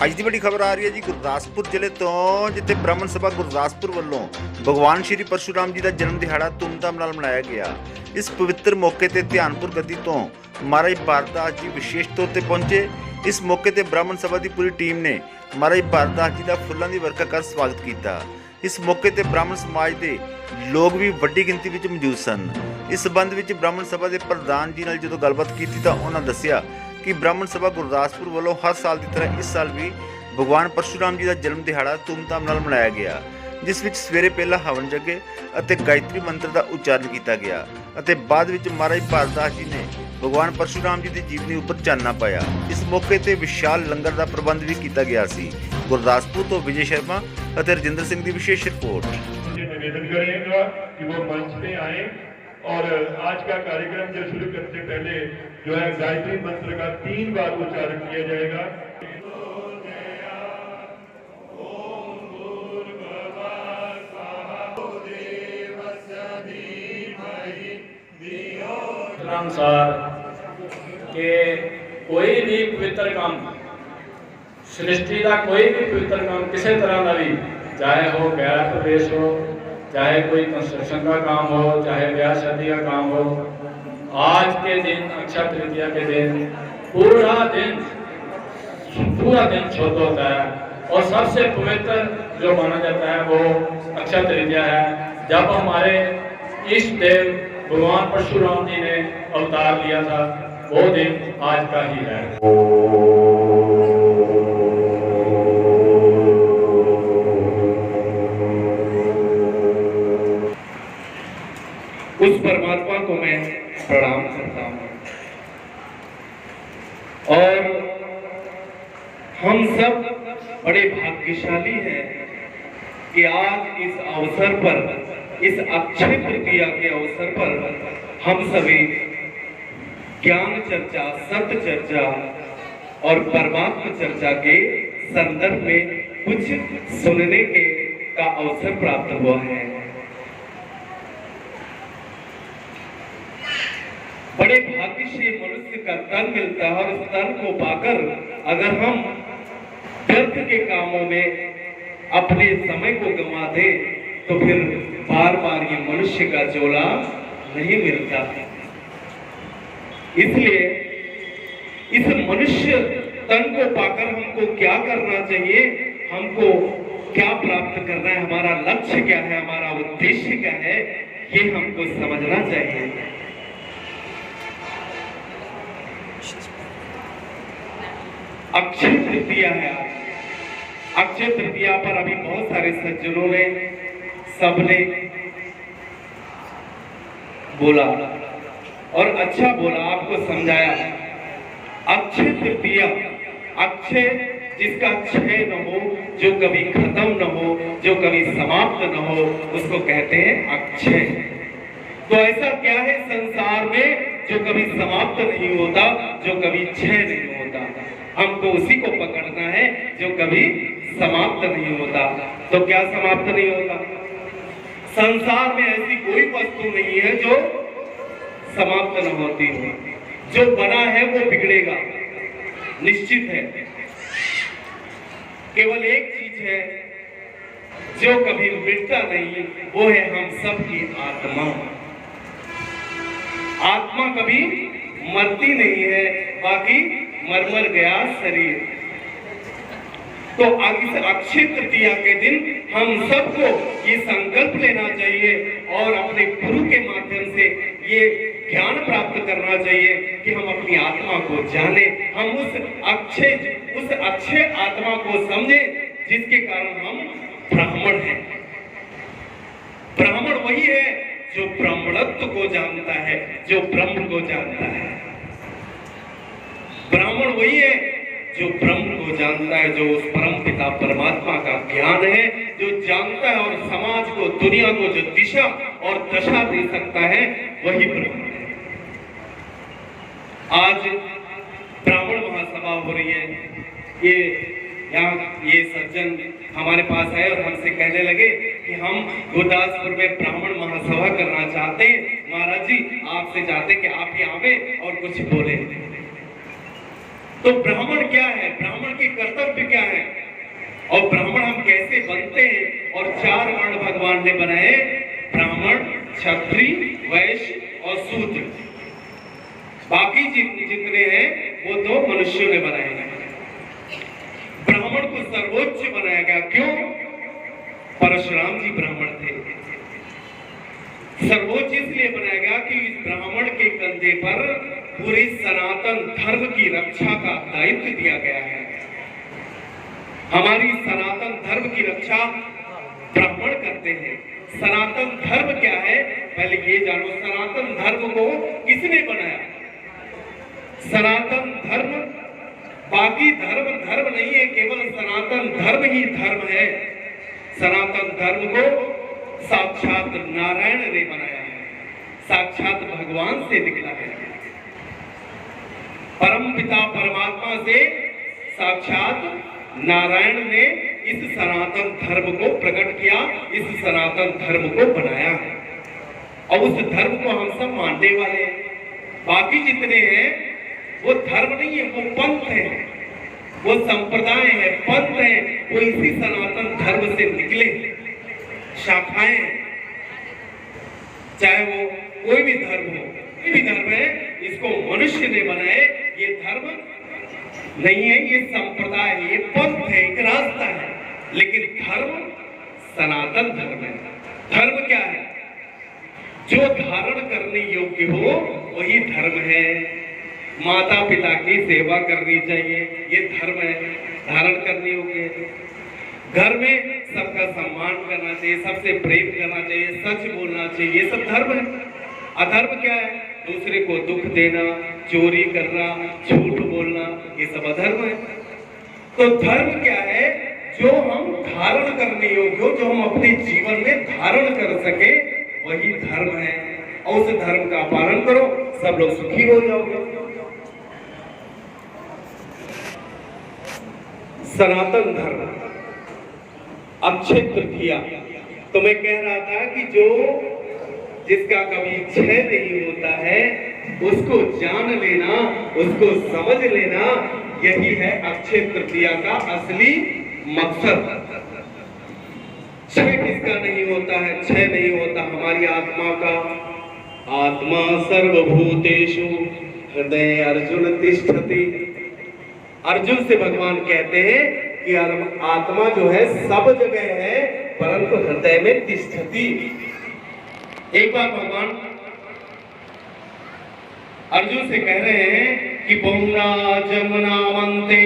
ਅੱਜ ਦੀ ਵੱਡੀ ਖਬਰ ਆ ਰਹੀ ਹੈ ਜੀ ਗੁਰਦਾਸਪੁਰ ਜ਼ਿਲ੍ਹੇ ਤੋਂ, ਜਿੱਥੇ ਬ੍ਰਾਹਮਣ ਸਭਾ ਗੁਰਦਾਸਪੁਰ ਵੱਲੋਂ ਭਗਵਾਨ ਸ਼੍ਰੀ ਪਰਸ਼ੂਰਾਮ ਜੀ ਦਾ ਜਨਮ ਦਿਹਾੜਾ ਧੂਮਧਾਮ ਨਾਲ ਮਨਾਇਆ ਗਿਆ। ਇਸ ਪਵਿੱਤਰ ਮੌਕੇ ਤੇ ਧਿਆਨਪੁਰ ਗੱਦੀ ਤੋਂ ਮਹਾਰਾਜ ਭਾਰਤਦਾਸ ਜੀ ਵਿਸ਼ੇਸ਼ ਤੌਰ ਤੇ ਪਹੁੰਚੇ। ਇਸ ਮੌਕੇ ਤੇ ਬ੍ਰਾਹਮਣ ਸਭਾ ਦੀ ਪੂਰੀ ਟੀਮ ਨੇ ਮਹਾਰਾਜ ਭਾਰਤਦਾਸ ਜੀ ਦਾ ਫੁੱਲਾਂ ਦੀ ਵਰਖਾ ਕਰ ਸਵਾਗਤ ਕੀਤਾ। ਇਸ ਮੌਕੇ ਤੇ ਬ੍ਰਾਹਮਣ ਸਮਾਜ ਦੇ ਲੋਕ ਵੀ ਵੱਡੀ ਗਿਣਤੀ ਵਿੱਚ ਮੌਜੂਦ ਸਨ। ਇਸ ਸਬੰਧ ਵਿੱਚ ਬ੍ਰਾਹਮਣ ਸਭਾ ਦੇ ਪ੍ਰਧਾਨ ਜੀ ਨਾਲ ਜਦੋਂ ਗੱਲਬਾਤ ਕੀਤੀ ਤਾਂ ਉਹਨਾਂ ਦੱਸਿਆ कि ब्राह्मण सभा गुरदासपुर वालों हर साल की तरह इस साल भी भगवान परशुराम जी का जन्म दिहाड़ा धूमधाम नाल मनाया गया, जिस विच सवेरे पहला हवन जगे अते गायत्री मंत्र का उच्चारण किया गया अते बाद विच महाराज भारतदास जी ने भगवान परशुराम जी की जीवनी उपर चानना पाया। इस मौके ते विशाल लंगर का प्रबंध भी किया गया सी। गुरदासपुर तो विजय शर्मा अते रजिंदर सिंह की विशेष रिपोर्ट। निवेदन करेगा कि वो मंच पे आए और आज का कार्यक्रम जो शुरू करने से पहले जो है गायत्री मंत्र का 3 बार उच्चारण किया जाएगा। अनुसार कि कोई भी पवित्र काम, सृष्टि का कोई भी पवित्र काम किसी तरह का भी, चाहे हो गैर प्रवेश हो, चाहे कोई कंस्ट्रक्शन का काम हो, चाहे ब्याह शादी का काम हो, आज के दिन अक्षय तृतीया के दिन पूरा दिन शुद्ध होता है और सबसे पवित्र जो माना जाता है वो अक्षय तृतीया है, जब हमारे इष्ट देव भगवान परशुराम जी ने अवतार लिया था। वो दिन आज का ही है। उस परमात्मा को मैं प्रणाम करता हूं और हम सब बड़े भाग्यशाली हैं कि आज इस अवसर पर, इस अक्षय तृतीया के अवसर पर हम सभी ज्ञान चर्चा, सत्य चर्चा और परमात्मा चर्चा के संदर्भ में कुछ सुनने के का अवसर प्राप्त हुआ है। बड़े भाग्य से मनुष्य का तन मिलता है और इस तन को पाकर अगर हम व्यर्थ के कामों में अपने समय को गंवा दे तो फिर बार बार ये मनुष्य का झोला नहीं मिलता। इसलिए इस मनुष्य तन को पाकर हमको क्या करना चाहिए, हमको क्या प्राप्त करना है, हमारा लक्ष्य क्या है, हमारा उद्देश्य क्या है, ये हमको समझना चाहिए। अक्षय तृतीया है आज। अक्षय तृतीया पर अभी बहुत सारे सज्जनों ने, सबने बोला और अच्छा बोला, आपको समझाया। अक्षय तृतीया, अक्षय जिसका क्षय न हो, जो कभी खत्म न हो, जो कभी समाप्त न हो, उसको कहते हैं अक्षय। तो ऐसा क्या है संसार में जो कभी समाप्त नहीं होता, जो कभी क्षय नहीं होता? हमको उसी को पकड़ना है जो कभी समाप्त नहीं होता। तो क्या समाप्त नहीं होता? संसार में ऐसी कोई वस्तु नहीं है जो समाप्त न होती हो। जो बना है वो बिगड़ेगा, निश्चित है। केवल एक चीज है जो कभी मिटता नहीं, वो है हम सबकी आत्मा। आत्मा कभी मरती नहीं है, बाकी मर गया शरीर। तो इस अक्षय तृतीया के दिन हम सबको ये संकल्प लेना चाहिए और अपने गुरु के माध्यम से ये ज्ञान प्राप्त करना चाहिए कि हम अपनी आत्मा को जाने, हम उस अक्षय आत्मा को समझे जिसके कारण हम ब्राह्मण हैं। ब्राह्मण वही है जो ब्राह्मणत्व को जानता है, जो ब्रह्म को जानता है। ब्राह्मण वही है जो ब्रह्म को जानता है, जो उस परम पिता परमात्मा का ज्ञान है, जो जानता है और समाज को, दुनिया को जो दिशा और दशा दे सकता है, वही ब्रह्म है। आज ब्राह्मण महासभा हो रही है। ये सज्जन हमारे पास आए और हमसे कहने लगे कि हम गुरदासपुर में ब्राह्मण महासभा करना चाहते हैं। महाराज जी आपसे चाहते कि आप ही आवे और कुछ बोले। तो ब्राह्मण क्या है, ब्राह्मण की कर्तव्य क्या है? और ब्राह्मण हम कैसे बनते हैं, और 4 वर्ण भगवान ने बनाए, ब्राह्मण, क्षत्रिय, वैश्य और शूद्र। बाकी जितने हैं वो तो मनुष्यों ने बनाए हैं। ब्राह्मण को सर्वोच्च बनाया गया, क्यों? परशुराम जी ब्राह्मण थे। सर्वोच्च इसलिए बनाया गया कि इस ब्राह्मण के कंधे पर पूरे सनातन धर्म की रक्षा का दायित्व दिया गया है। हमारी सनातन धर्म की रक्षा ब्राह्मण करते हैं। सनातन धर्म क्या है, पहले ये जानो, सनातन धर्म को किसने बनाया? सनातन धर्म, बाकी धर्म धर्म नहीं है, केवल सनातन धर्म ही धर्म है। सनातन धर्म को साक्षात नारायण ने बनाया है, साक्षात भगवान से निकला है। परम पिता परमात्मा से साक्षात नारायण ने इस सनातन धर्म को प्रकट किया, इस सनातन धर्म को बनाया है, और उस धर्म को हम सब मानने वाले हैं। बाकी जितने हैं वो धर्म नहीं है, वो पंथ है, वो संप्रदाय है, पंथ है, वो इसी सनातन धर्म से निकले शाखाएं, चाहे वो कोई भी धर्म हो, कोई भी धर्म है, इसको मनुष्य ने बनाए। ये धर्म नहीं है, ये संप्रदाय है, ये पंथ है, एक रास्ता है, लेकिन धर्म सनातन धर्म है। धर्म क्या है? जो धारण करने योग्य हो वही धर्म है। माता पिता की सेवा करनी चाहिए, ये धर्म है, धारण करने योग्य है। घर में सबका सम्मान करना चाहिए, सबसे प्रेम करना चाहिए, सच बोलना चाहिए, ये सब धर्म है। अधर्म क्या है? दूसरे को दुख देना, चोरी करना, झूठ बोलना, ये सब अधर्म है। तो धर्म क्या है? जो हम धारण करने योग्य हो, जो हम अपने जीवन में धारण कर सके, वही धर्म है। और उस धर्म का पालन करो, सब लोग सुखी हो जाओगे। सनातन धर्म, अक्षय तृतीया, तो मैं कह रहा था कि जो जिसका कभी क्षय नहीं होता है, उसको जान लेना, उसको समझ लेना, यही है अक्षय तृतीया का असली मकसद। क्षय किसका नहीं होता है? क्षय नहीं होता हमारी आत्मा का। आत्मा सर्वभूतेषु हृदय अर्जुन तिष्ठति। अर्जुन से भगवान कहते हैं कि आत्मा जो है सब जगह है, परंतु हृदय में तिष्ठति। एक बार भगवान अर्जुन से कह रहे हैं कि बहुना जमुनावन्ते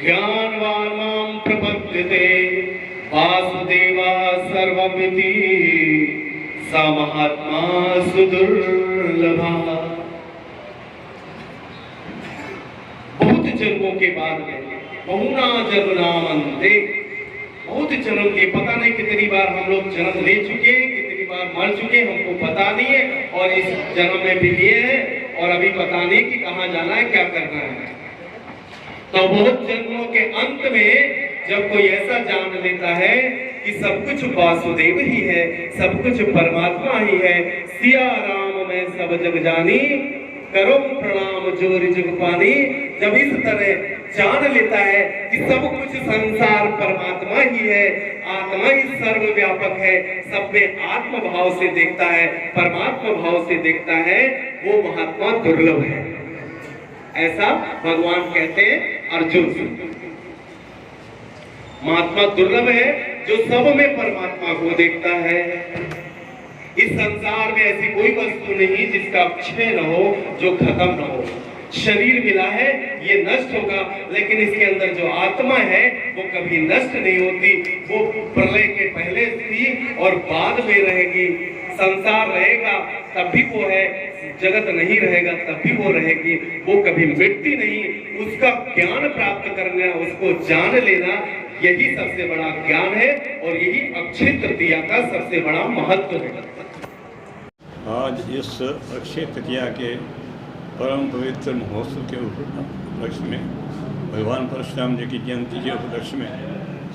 ज्ञानवान मां प्रपद्यते वासुदेवा सर्वमिति सा महात्मा सुदुर्लभा। बहुत जन्मों के बाद में, बहुना जन्मावन्ते, बहुत जन्म के, पता नहीं कितनी बार हम लोग जन्म ले चुके हैं, कितनी बार मर चुके हैं, हमको पता नहीं है, और इस जन्म में भी लिए हैं और अभी पता नहीं कि कहाँ जाना है, क्या करना है। तो बहुत जन्मों के अंत में जब कोई ऐसा जान लेता है कि सब कुछ वासुदेव ही है, सब कुछ परमात्मा ही है, सिया राम में सब जग जानी, करो प्रणाम जोर जुग पानी। जब इस तरह जान लेता है कि सब कुछ संसार परमात्मा ही है, आत्मा ही सर्वव्यापक है, सब में आत्म भाव से देखता है, परमात्मा भाव से देखता है, वो महात्मा दुर्लभ है। ऐसा भगवान कहते हैं अर्जुन से। महात्मा दुर्लभ है जो सब में परमात्मा को देखता है। इस संसार में ऐसी कोई वस्तु नहीं जिसका क्षय न हो, जो खत्म न हो। शरीर मिला है, ये नष्ट होगा, लेकिन इसके अंदर जो आत्मा है वो कभी नष्ट नहीं होती। वो प्रलय के पहले थी और बाद में रहेगी। संसार रहेगा तब भी वो है, जगत नहीं रहेगा तब भी वो रहेगी, वो कभी मिटती नहीं। उसका ज्ञान प्राप्त करना, उसको जान लेना, यही सबसे बड़ा ज्ञान है और यही अक्षय तृतीया का सबसे बड़ा महत्व है। आज इस अक्षय तृतीया के परम पवित्र महोत्सव के उपलक्ष्य में, भगवान परशुराम जी की जयंती के उपलक्ष्य में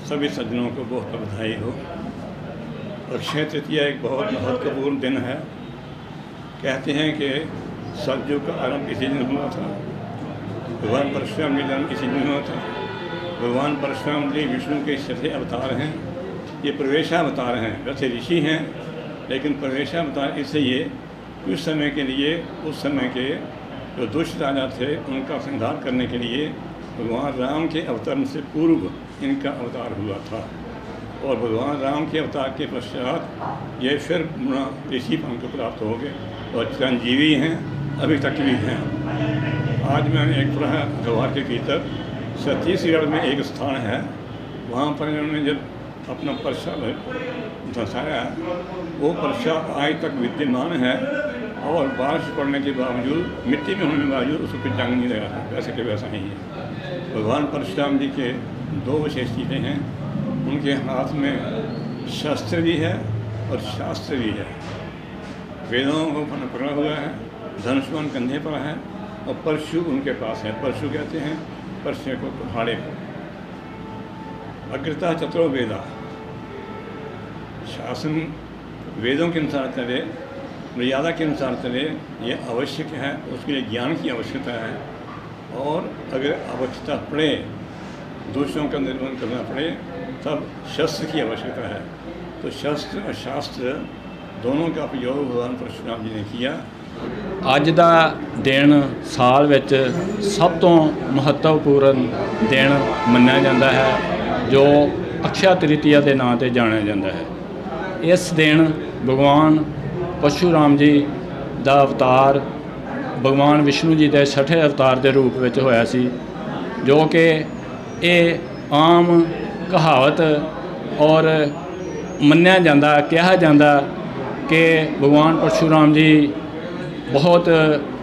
सभी सज्जनों को बहुत बधाई हो। अक्षय तृतीया एक बहुत महत्वपूर्ण दिन है। कहते हैं कि सतयुग का आरंभ इसी दिन हुआ था, भगवान परशुराम जी जन्म इसी दिन हुआ था, भगवान परशुराम जी विष्णु के छठे अवतार हैं। ये प्रवेशावतार हैं, वैसे ऋषि हैं लेकिन प्रवेशावतार इसलिए उस समय के लिए, उस समय के जो दुष्ट राजा थे उनका संहार करने के लिए भगवान राम के अवतरण से पूर्व इनका अवतार हुआ था। और भगवान राम के अवतार के पश्चात ये फिर ऋषि पद को प्राप्त हो गए और चिरंजीवी हैं, अभी तक भी हैं। आज मैंने एक पढ़ा अखबार के भीतर छत्तीसगढ़ में एक स्थान है, वहाँ पर इन्होंने जब अपना पर्चा धसाया, वो पर्चा आज तक विद्यमान है और बारिश पड़ने के बावजूद, मिट्टी में होने के बावजूद उस पर जंग नहीं लगा था, वैसे के वैसा ही है। भगवान परशुराम जी के दो विशेष चीज़ें हैं, उनके हाथ में शस्त्र भी है और शास्त्र भी है। वेदों को पकड़ा हुआ है, धनुष्मान कंधे पर है और परशु उनके पास है। परशु कहते हैं परशु को पहाड़े पर। अग्रता चतुरो वेदा, शासन वेदों के अनुसार चले, मर्यादा के अनुसार चले, ये आवश्यक है। उसके लिए ज्ञान की आवश्यकता है और अगर आवश्यकता पड़े, दूसरों का निर्वहन करना पड़े, तब शस्त्र की आवश्यकता है। तो शस्त्र और शास्त्र दोनों का प्रयोग भगवान परशुराम जी ने किया। ਅੱਜ ਦਾ ਦਿਨ ਸਾਲ ਵਿੱਚ ਸਭ ਤੋਂ ਮਹੱਤਵਪੂਰਨ ਦਿਨ ਮੰਨਿਆ ਜਾਂਦਾ ਹੈ, ਜੋ ਅਕਸ਼ਯ ਤ੍ਰਿਤੀਆ ਦੇ ਨਾਂ 'ਤੇ ਜਾਣਿਆ ਜਾਂਦਾ ਹੈ। ਇਸ ਦਿਨ ਭਗਵਾਨ ਪਰਸ਼ੁਰਾਮ ਜੀ ਦਾ ਅਵਤਾਰ ਭਗਵਾਨ ਵਿਸ਼ਨੂੰ ਜੀ ਦੇ ਛਠੇ ਅਵਤਾਰ ਦੇ ਰੂਪ ਵਿੱਚ ਹੋਇਆ ਸੀ, ਜੋ ਕਿ ਇਹ ਆਮ ਕਹਾਵਤ ਔਰ ਮੰਨਿਆ ਜਾਂਦਾ, ਕਿਹਾ ਜਾਂਦਾ ਕਿ ਭਗਵਾਨ ਪਰਸ਼ੁਰਾਮ ਜੀ ਬਹੁਤ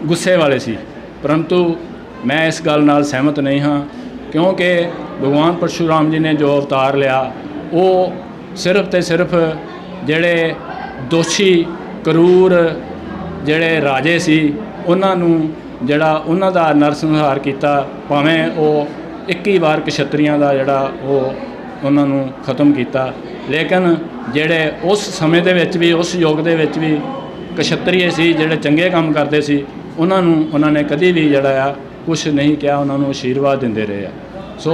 ਗੁੱਸੇ ਵਾਲੇ ਸੀ। ਪਰੰਤੂ ਮੈਂ ਇਸ ਗੱਲ ਨਾਲ ਸਹਿਮਤ ਨਹੀਂ ਹਾਂ, ਕਿਉਂਕਿ ਭਗਵਾਨ ਪਰਸ਼ੁਰਾਮ ਜੀ ਨੇ ਜੋ ਅਵਤਾਰ ਲਿਆ, ਉਹ ਸਿਰਫ ਤੇ ਸਿਰਫ ਜਿਹੜੇ ਦੋਸ਼ੀ ਕਰੂਰ ਜਿਹੜੇ ਰਾਜੇ ਸੀ ਉਹਨਾਂ ਨੂੰ ਜਿਹੜਾ ਉਹਨਾਂ ਦਾ ਨਰਸੰਹਾਰ ਕੀਤਾ, ਭਾਵੇਂ ਉਹ 21 ਵਾਰ ਕਸ਼ਤਰੀਆਂ ਦਾ ਜਿਹੜਾ ਉਹ ਉਹਨਾਂ ਨੂੰ ਖਤਮ ਕੀਤਾ। ਲੇਕਿਨ ਜਿਹੜੇ ਉਸ ਸਮੇਂ ਦੇ ਵਿੱਚ ਵੀ, ਉਸ ਯੁੱਗ ਦੇ ਵਿੱਚ ਵੀ ਕਸ਼ਤਰੀਏ ਸੀ, ਜਿਹੜੇ ਚੰਗੇ ਕੰਮ ਕਰਦੇ ਸੀ, ਉਹਨਾਂ ਨੂੰ ਉਹਨਾਂ ਨੇ ਕਦੀ ਵੀ ਜਿਹੜਾ ਆ ਕੁਛ ਨਹੀਂ ਕਿਹਾ, ਉਹਨਾਂ ਨੂੰ ਆਸ਼ੀਰਵਾਦ ਦਿੰਦੇ ਰਹੇ ਆ। ਸੋ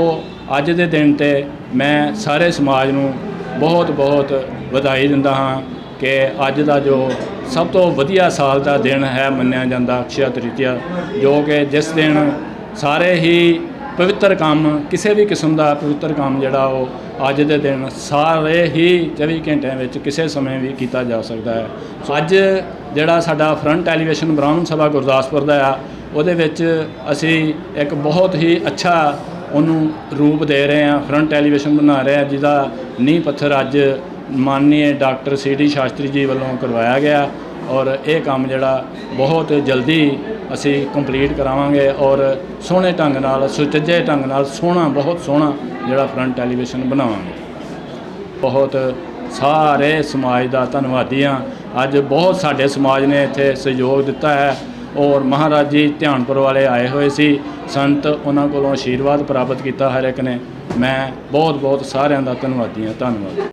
ਅੱਜ ਦੇ ਦਿਨ 'ਤੇ ਮੈਂ ਸਾਰੇ ਸਮਾਜ ਨੂੰ ਬਹੁਤ ਬਹੁਤ ਵਧਾਈ ਦਿੰਦਾ ਹਾਂ ਕਿ ਅੱਜ ਦਾ ਜੋ ਸਭ ਤੋਂ ਵਧੀਆ ਸਾਲ ਦਾ ਦਿਨ ਹੈ ਮੰਨਿਆ ਜਾਂਦਾ ਅਕਸ਼ਯ ਤ੍ਰਿਤੀਆ, ਜੋ ਕਿ ਜਿਸ ਦਿਨ ਸਾਰੇ ਹੀ ਪਵਿੱਤਰ ਕੰਮ, ਕਿਸੇ ਵੀ ਕਿਸਮ ਦਾ ਪਵਿੱਤਰ ਕੰਮ ਜਿਹੜਾ ਉਹ ਅੱਜ ਦੇ ਦਿਨ ਸਾਰੇ ਹੀ 24 ਘੰਟਿਆਂ ਵਿੱਚ ਕਿਸੇ ਸਮੇਂ ਵੀ ਕੀਤਾ ਜਾ ਸਕਦਾ ਹੈ। ਸੋ ਅੱਜ ਜਿਹੜਾ ਸਾਡਾ ਫਰੰਟ ਐਲੀਵੇਸ਼ਨ ਬ੍ਰਾਹਮਣ ਸਭਾ ਗੁਰਦਾਸਪੁਰ ਦਾ ਆ, ਉਹਦੇ ਵਿੱਚ ਅਸੀਂ ਇੱਕ ਬਹੁਤ ਹੀ ਅੱਛਾ ਉਹਨੂੰ ਰੂਪ ਦੇ ਰਹੇ ਹਾਂ, ਫਰੰਟ ਐਲੀਵੇਸ਼ਨ ਬਣਾ ਰਹੇ ਹਾਂ, ਜਿਹਦਾ ਨੀਂਹ ਪੱਥਰ ਅੱਜ ਮਾਨਨੀय ਡਾਕਟਰ CD ਸ਼ਾਸਤਰੀ ਜੀ ਵੱਲੋਂ ਕਰਵਾਇਆ ਗਿਆ ਔਰ ਇਹ ਕੰਮ ਜਿਹੜਾ ਬਹੁਤ ਜਲਦੀ ਅਸੀਂ ਕੰਪਲੀਟ ਕਰਾਵਾਂਗੇ ਔਰ ਸੋਹਣੇ ਢੰਗ ਨਾਲ, ਸੁਚੱਜੇ ਢੰਗ ਨਾਲ, ਸੋਹਣਾ, ਬਹੁਤ ਸੋਹਣਾ ਜਿਹੜਾ ਫਰੰਟ ਐਲੀਵੇਸ਼ਨ ਬਣਾਵਾਂਗੇ। ਬਹੁਤ ਸਾਰੇ ਸਮਾਜ ਦਾ ਧੰਨਵਾਦੀ ਹਾਂ। ਅੱਜ ਬਹੁਤ ਸਾਡੇ ਸਮਾਜ ਨੇ ਇੱਥੇ ਸਹਿਯੋਗ ਦਿੱਤਾ ਹੈ ਔਰ ਮਹਾਰਾਜ ਜੀ ਧਿਆਨਪੁਰ ਵਾਲੇ ਆਏ ਹੋਏ ਸੀ ਸੰਤ, ਉਹਨਾਂ ਕੋਲੋਂ ਆਸ਼ੀਰਵਾਦ ਪ੍ਰਾਪਤ ਕੀਤਾ ਹਰ ਇੱਕ ਨੇ। ਮੈਂ ਬਹੁਤ ਬਹੁਤ ਸਾਰਿਆਂ ਦਾ ਧੰਨਵਾਦੀ ਹਾਂ। ਧੰਨਵਾਦ।